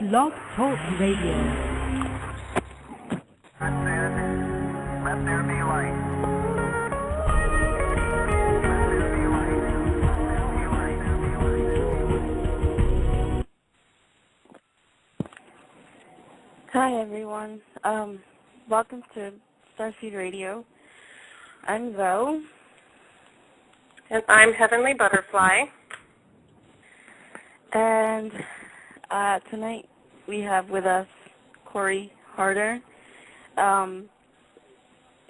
Blog Talk Radio. Let there be light. Hi everyone. Welcome to Starseed Radio. I'm Zoh. And I'm Heavenly Butterfly. And tonight we have with us Cory Herter,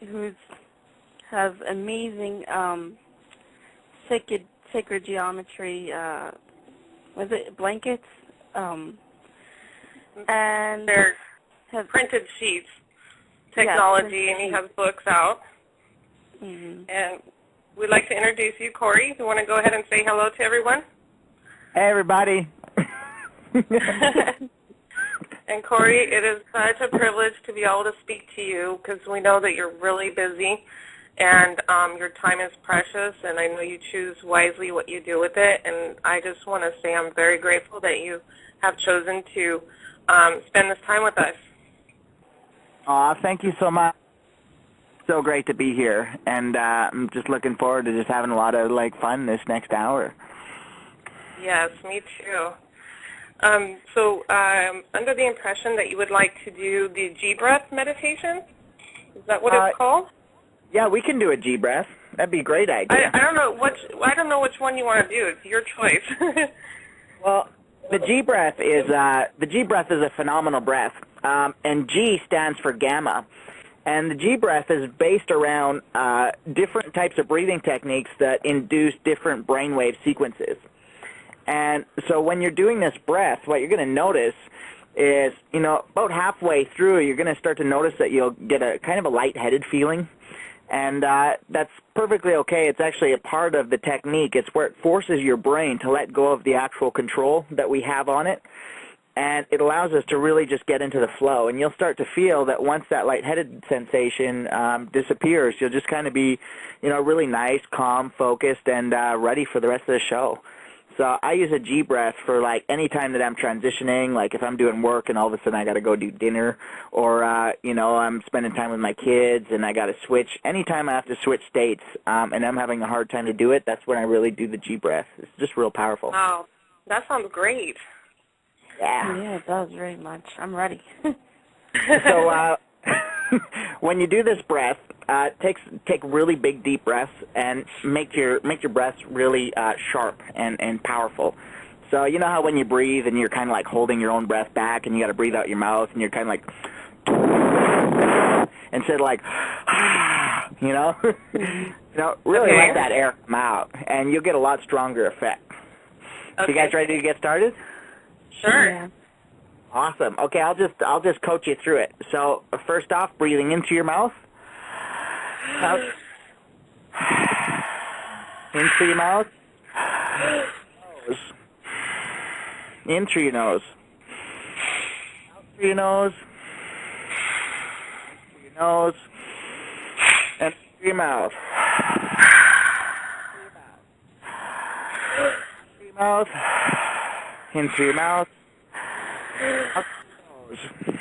who has amazing sacred geometry, was it blankets? And They're printed sheets technology, and he has books out. Mm-hmm. And we'd like to introduce you, Cory. You want to go ahead and say hello to everyone? Hey, everybody. And Cory, it is such a privilege to be able to speak to you because we know that you're really busy and your time is precious, and I know you choose wisely what you do with it. And I just want to say I'm very grateful that you have chosen to spend this time with us. Aw, thank you so much. So great to be here, and I'm just looking forward to just having a lot of fun this next hour. Yes, me too. So under the impression that you would like to do the G-breath meditation, is that what it's called? Yeah, we can do a G-breath. That'd be a great idea. I don't know which one you want to do. It's your choice. Well, the G-breath is a phenomenal breath, and G stands for gamma. And the G-breath is based around different types of breathing techniques that induce different brainwave sequences. And so when you're doing this breath, what you're going to notice is, about halfway through, you're going to start to notice that you'll get a kind of a lightheaded feeling. And that's perfectly okay. It's actually a part of the technique. It's where it forces your brain to let go of the actual control that we have on it. And it allows us to really just get into the flow. And you'll start to feel that once that lightheaded sensation disappears, you'll just kind of be, really nice, calm, focused, and ready for the rest of the show. So I use a G-breath for, any time that I'm transitioning, if I'm doing work and all of a sudden I got to go do dinner, or, I'm spending time with my kids and I got to switch. Anytime I have to switch states and I'm having a hard time to do it, that's when I really do the G-breath. It's just real powerful. Wow, that sounds great. Yeah, it does very much. I'm ready. So when you do this breath, take really big deep breaths and make your breaths really sharp and powerful. So you know how when you breathe and you're kind of holding your own breath back and you got to breathe out your mouth and you're kind of instead of really Okay. let that air come out and you'll get a lot stronger effect. Okay. So you guys ready to get started? Sure. Yeah. Awesome. Okay, I'll just coach you through it. So first off, breathing into your mouth. Out. In through your mouth. Nose. In through your nose. Out through your nose. Through your nose. And through your mouth. Through your mouth. In through your mouth. Out through your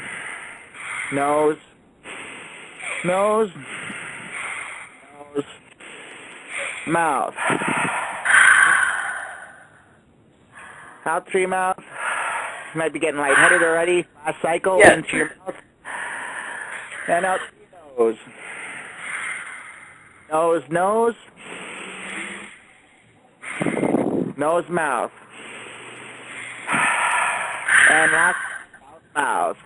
nose. Nose. Nose. Mouth. Out through your mouth. You might be getting lightheaded already. Last cycle. Yes. Into your mouth. And out through your nose. Nose, nose. Nose, mouth. And last, mouth.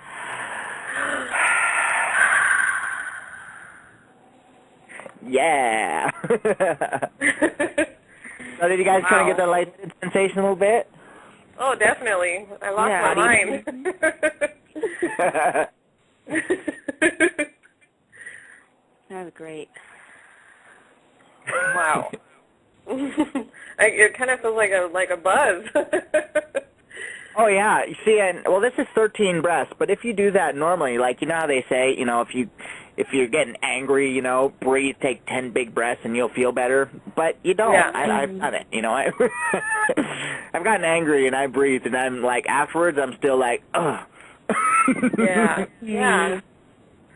Yeah. So did you guys kind of get that lightheaded sensation a little bit? Oh, definitely. I lost my mind. That was great. Wow. It kind of feels like a buzz. Oh, yeah. You see, well, this is 13 breaths, but if you do that normally, like, you know how they say, if you're getting angry, breathe, take 10 big breaths and you'll feel better, but you don't. Yeah. I've done it, I've gotten angry and I breathe, and I'm like, afterwards, I'm still like, ugh. Yeah, yeah.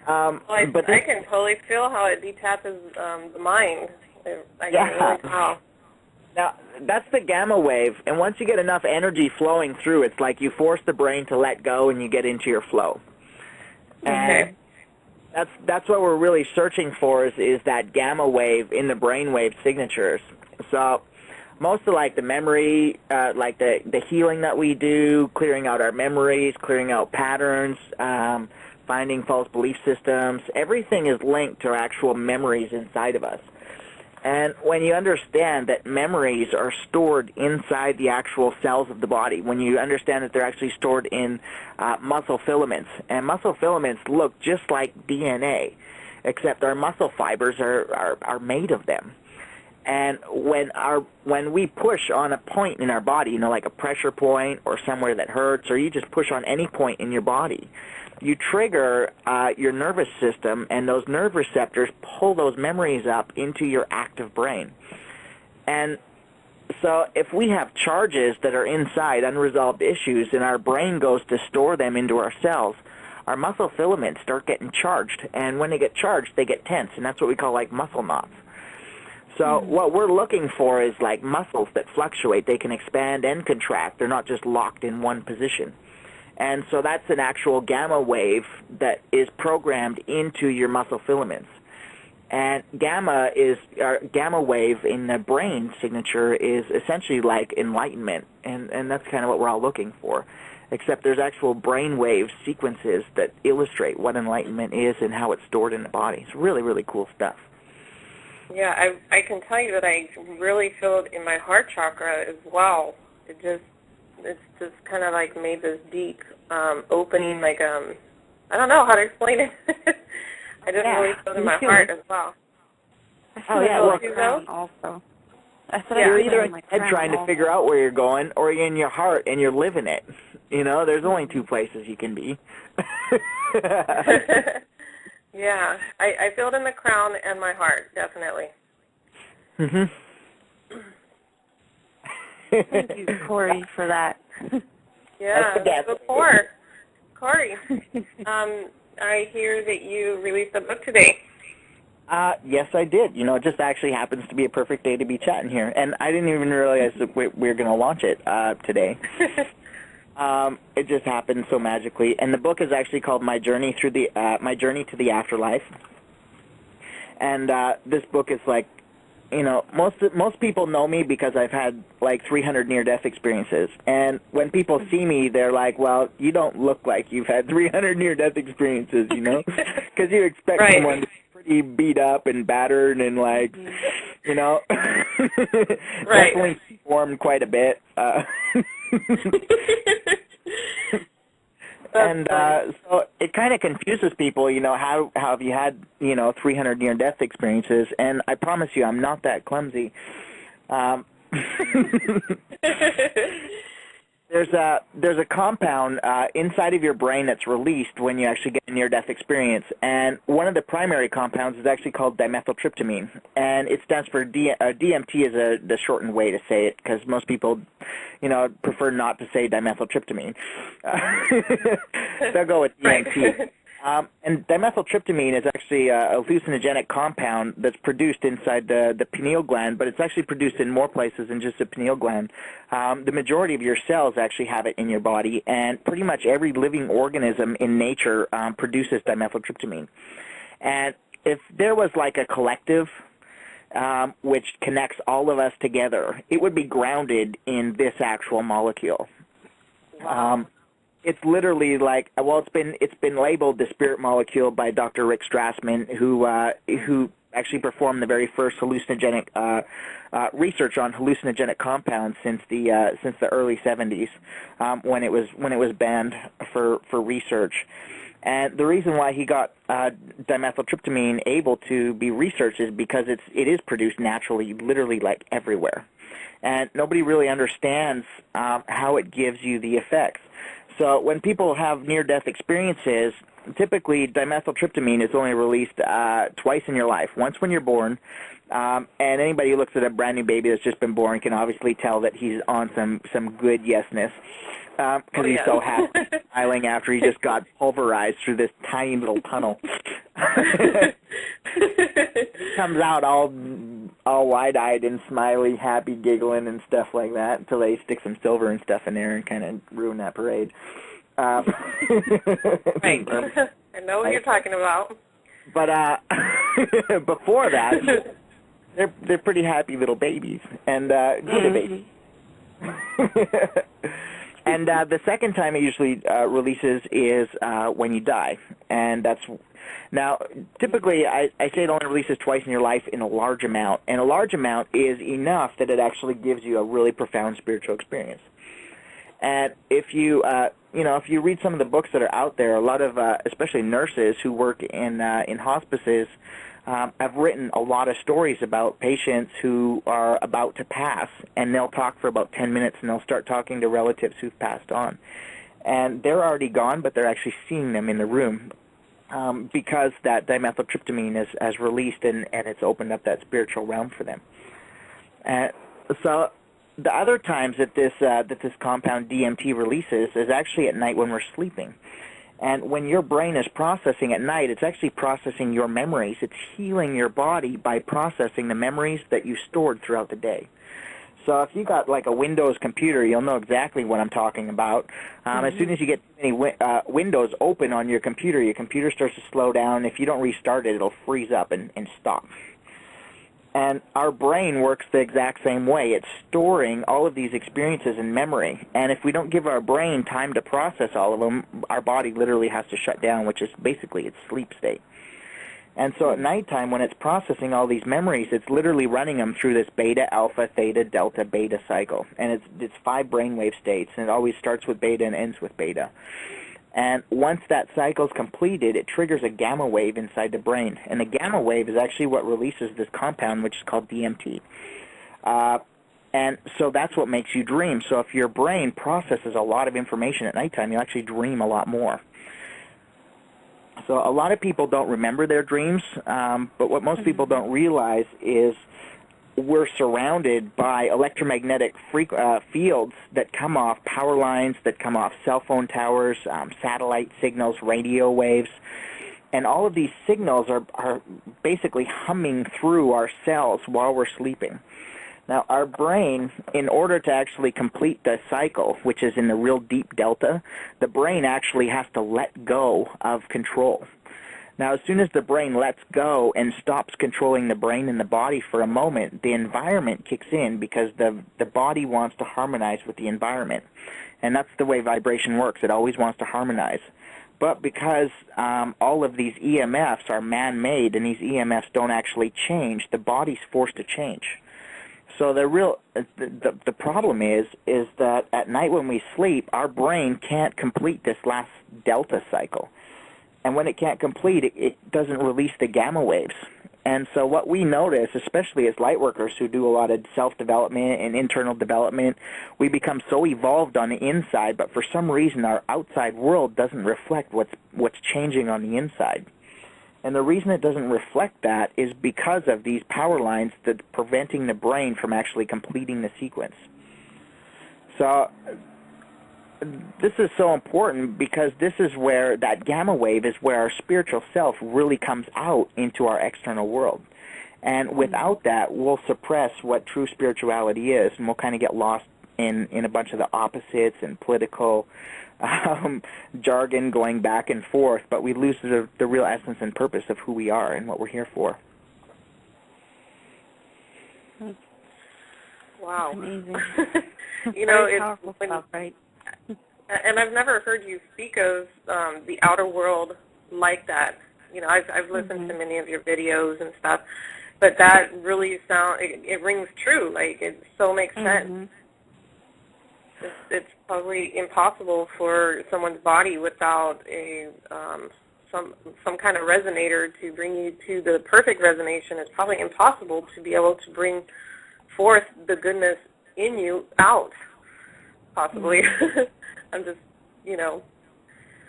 Well, I can totally feel how it detaches the mind. I can really tell. Now, that's the gamma wave, and once you get enough energy flowing through, it's like you force the brain to let go and you get into your flow. And that's what we're really searching for is that gamma wave in the brainwave signatures. So most of like the memory, like the healing that we do, clearing out our memories, clearing out patterns, finding false belief systems, everything is linked to actual memories inside of us. And when you understand that memories are stored inside the actual cells of the body, when you understand that they're actually stored in muscle filaments, and muscle filaments look just like DNA, except our muscle fibers are made of them. And when we push on a point in our body, like a pressure point or somewhere that hurts, or you just push on any point in your body, you trigger your nervous system, and those nerve receptors pull those memories up into your active brain. And so if we have charges that are inside, unresolved issues, and our brain goes to store them into our cells, our muscle filaments start getting charged. And when they get charged, they get tense, and that's what we call like muscle knots. So what we're looking for is like muscles that fluctuate. They can expand and contract. They're not just locked in one position. And so that's an actual gamma wave that is programmed into your muscle filaments. And gamma wave in the brain signature is essentially like enlightenment, and that's kind of what we're all looking for. Except there's actual brain wave sequences that illustrate what enlightenment is and how it's stored in the body. It's really, really cool stuff. Yeah, I can tell you that I really feel it in my heart chakra as well. It's just kind of like made this deep opening, like I don't know how to explain it. I just really feel it in my heart as well. Oh yeah, well, also. You're either in your head trying to figure out where you're going, or you're in your heart and you're living it. There's only two places you can be. Yeah, I feel it in the crown and my heart, definitely. Thank you, Cory, for that. Yeah, before, Cory, I hear that you released a book today. Yes, I did. It just actually happens to be a perfect day to be chatting here, and I didn't even realize that we were going to launch it today. It just happened so magically, and the book is actually called My Journey to the Afterlife. And this book is like, most people know me because I've had like 300 near-death experiences, and when people see me, they're like, "Well, you don't look like you've had 300 near-death experiences," because you expect someone to be pretty beat up and battered and like, definitely formed quite a bit. And so it kind of confuses people, how have you had, 300 near-death experiences? And I promise you, I'm not that clumsy. There's a compound inside of your brain that's released when you actually get a near-death experience, and one of the primary compounds is actually called dimethyltryptamine, and it stands for DMT is the shortened way to say it because most people, prefer not to say dimethyltryptamine. They'll go with DMT. And dimethyltryptamine is actually a hallucinogenic compound that's produced inside the pineal gland, but it's actually produced in more places than just the pineal gland. The majority of your cells actually have it in your body, and pretty much every living organism in nature produces dimethyltryptamine. And if there was like a collective which connects all of us together, it would be grounded in this actual molecule. Wow. It's literally like, well, it's been labeled the spirit molecule by Dr. Rick Strassman, who actually performed the very first hallucinogenic research on hallucinogenic compounds since the early 70s, when it was banned for research. And the reason why he got dimethyltryptamine able to be researched is because it is produced naturally, literally like everywhere. and nobody really understands how it gives you the effects. So when people have near-death experiences, typically dimethyltryptamine is only released twice in your life. Once when you're born, and anybody who looks at a brand new baby that's just been born can obviously tell that he's on some good yesness, because he's so happy, smiling after he just got pulverized through this tiny little tunnel. He comes out all wide-eyed and smiley, happy, giggling and stuff like that until they stick some silver and stuff in there and kind of ruin that parade. Right. I know what you're talking about. But before that, they're pretty happy little babies and good babies. And the second time it usually releases is when you die, and that's now typically I say it only releases twice in your life in a large amount, and a large amount is enough that it actually gives you a really profound spiritual experience. And if you if you read some of the books that are out there, a lot of especially nurses who work in hospices have written a lot of stories about patients who are about to pass, and they'll talk for about 10 minutes, and they'll start talking to relatives who've passed on. And they're already gone, but they're actually seeing them in the room because that dimethyltryptamine has released, and it's opened up that spiritual realm for them. So the other times that this compound DMT releases is actually at night when we're sleeping. And when your brain is processing at night, it's actually processing your memories. It's healing your body by processing the memories that you stored throughout the day. So if you got like a Windows computer, you'll know exactly what I'm talking about. As soon as you get too many windows open on your computer starts to slow down. If you don't restart it, it'll freeze up and stop. And our brain works the exact same way. It's storing all of these experiences in memory. And if we don't give our brain time to process all of them, our body literally has to shut down, which is basically its sleep state. And so at nighttime, when it's processing all these memories, it's literally running them through this beta, alpha, theta, delta, beta cycle. And it's 5 brainwave states, and it always starts with beta and ends with beta. And once that cycle is completed, it triggers a gamma wave inside the brain. And the gamma wave is actually what releases this compound, which is called DMT. And so that's what makes you dream. So if your brain processes a lot of information at nighttime, you actually dream a lot more. So a lot of people don't remember their dreams, but what most people don't realize is we're surrounded by electromagnetic fields that come off power lines, that come off cell phone towers, satellite signals, radio waves, and all of these signals are basically humming through our cells while we're sleeping. Now, our brain, in order to actually complete the cycle, which is in the real deep delta, the brain actually has to let go of control. Now, as soon as the brain lets go and stops controlling the brain and the body for a moment, the environment kicks in because the body wants to harmonize with the environment. And that's the way vibration works. It always wants to harmonize. But because all of these EMFs are man-made and these EMFs don't actually change, the body's forced to change. So the problem is that at night when we sleep, our brain can't complete this last delta cycle. And when it can't complete, it doesn't release the gamma waves. And so what we notice, especially as light workers who do a lot of self-development and internal development, we become so evolved on the inside, but for some reason our outside world doesn't reflect what's changing on the inside. And the reason it doesn't reflect that is because of these power lines that are preventing the brain from actually completing the sequence. So this is so important because this is where that gamma wave is where our spiritual self really comes out into our external world. And without that, we'll suppress what true spirituality is, and we'll kind of get lost in a bunch of the opposites and political jargon going back and forth, but we lose the real essence and purpose of who we are and what we're here for. Wow. Amazing. It's powerful stuff, right? And I've never heard you speak of the outer world like that. I've listened to many of your videos and stuff, but that really it rings true. Like, it so makes sense. It's probably impossible for someone's body without some kind of resonator to bring you to the perfect resonation. It's probably impossible to be able to bring forth the goodness in you out, possibly. I'm just, you know.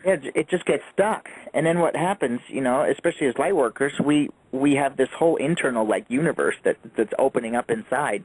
Yeah, it just gets stuck. And then what happens, you know, especially as light workers, we have this whole internal, like, universe that's opening up inside.